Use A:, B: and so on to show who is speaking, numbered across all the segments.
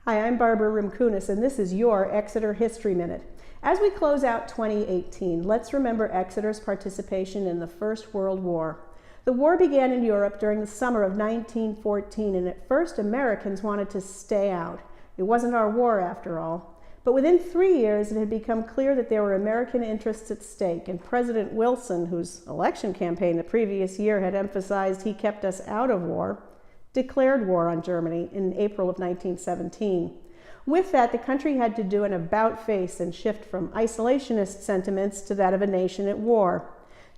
A: Hi, I'm Barbara Rimkunis, and this is your Exeter History Minute. As we close out 2018, let's remember Exeter's participation in the First World War. The war began in Europe during the summer of 1914, and at first Americans wanted to stay out. It wasn't our war after all. But within 3 years, it had become clear that there were American interests at stake, and President Wilson, whose election campaign the previous year had emphasized he kept us out of war, declared war on Germany in April of 1917. With that, the country had to do an about-face and shift from isolationist sentiments to that of a nation at war.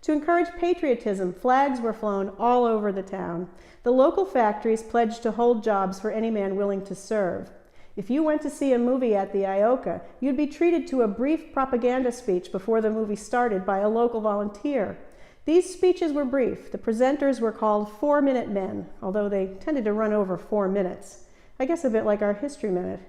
A: To encourage patriotism, flags were flown all over the town. The local factories pledged to hold jobs for any man willing to serve. If you went to see a movie at the Ioka, you'd be treated to a brief propaganda speech before the movie started by a local volunteer. These speeches were brief. The presenters were called 4-minute men, although they tended to run over 4 minutes. I guess a bit like our History Minute.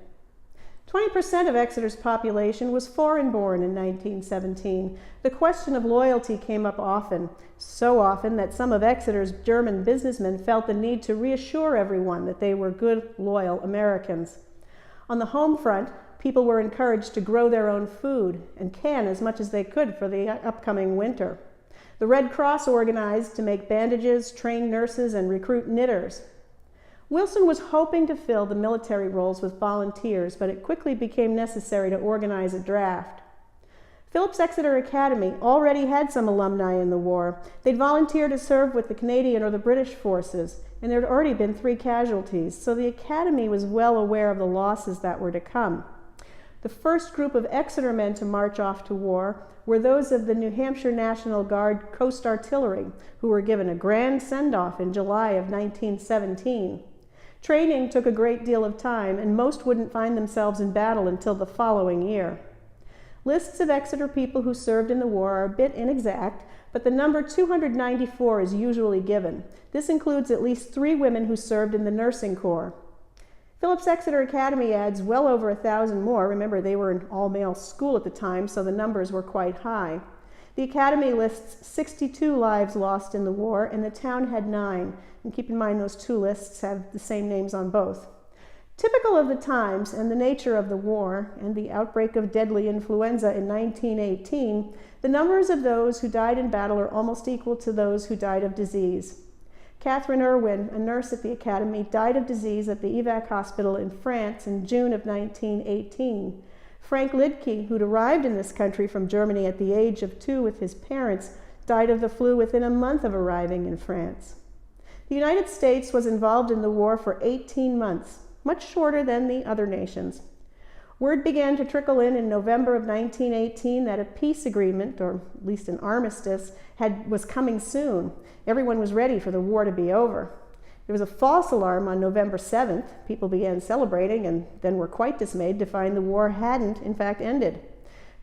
A: 20% of Exeter's population was foreign-born in 1917. The question of loyalty came up often, so often that some of Exeter's German businessmen felt the need to reassure everyone that they were good, loyal Americans. On the home front, people were encouraged to grow their own food and can as much as they could for the upcoming winter. The Red Cross organized to make bandages, train nurses, and recruit knitters. Wilson was hoping to fill the military roles with volunteers, but it quickly became necessary to organize a draft. Phillips Exeter Academy already had some alumni in the war. They'd volunteered to serve with the Canadian or the British forces, and there had already been 3 casualties, so the Academy was well aware of the losses that were to come. The first group of Exeter men to march off to war were those of the New Hampshire National Guard Coast Artillery, who were given a grand send-off in July of 1917. Training took a great deal of time, and most wouldn't find themselves in battle until the following year. Lists of Exeter people who served in the war are a bit inexact, but the number 294 is usually given. This includes at least 3 women who served in the nursing corps. Phillips Exeter Academy adds well over 1,000 more. Remember, they were an all-male school at the time, so the numbers were quite high. The Academy lists 62 lives lost in the war, and the town had 9. And keep in mind, those 2 lists have the same names on both. Typical of the times and the nature of the war and the outbreak of deadly influenza in 1918, the numbers of those who died in battle are almost equal to those who died of disease. Catherine Irwin, a nurse at the Academy, died of disease at the Evac hospital in France in June of 1918. Frank Lidke, who'd arrived in this country from Germany at the age of 2 with his parents, died of the flu within a month of arriving in France. The United States was involved in the war for 18 months, much shorter than the other nations. Word began to trickle in November of 1918 that a peace agreement, or at least an armistice, was coming soon. Everyone was ready for the war to be over. There was a false alarm on November 7th. People began celebrating and then were quite dismayed to find the war hadn't, in fact, ended.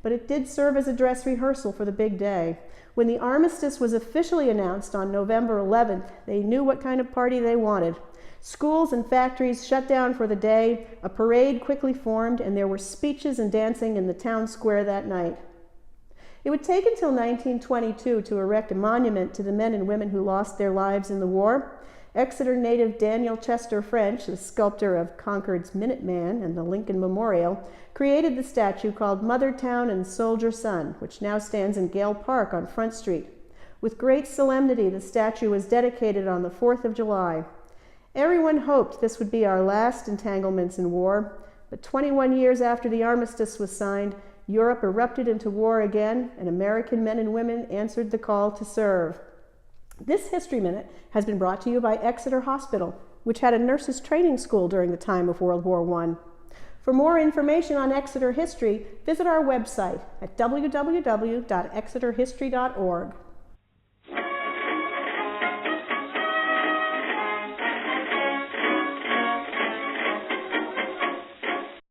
A: But it did serve as a dress rehearsal for the big day. When the armistice was officially announced on November 11th, they knew what kind of party they wanted. Schools and factories shut down for the day, a parade quickly formed, and there were speeches and dancing in the town square that night. It would take until 1922 to erect a monument to the men and women who lost their lives in the war. Exeter native Daniel Chester French, the sculptor of Concord's Minuteman and the Lincoln Memorial, created the statue called Mother Town and Soldier Son, which now stands in Gale Park on Front Street. With great solemnity, the statue was dedicated on the 4th of July. Everyone hoped this would be our last entanglements in war, but 21 years after the armistice was signed, Europe erupted into war again, and American men and women answered the call to serve. This History Minute has been brought to you by Exeter Hospital, which had a nurses' training school during the time of World War I. For more information on Exeter history, visit our website at www.exeterhistory.org.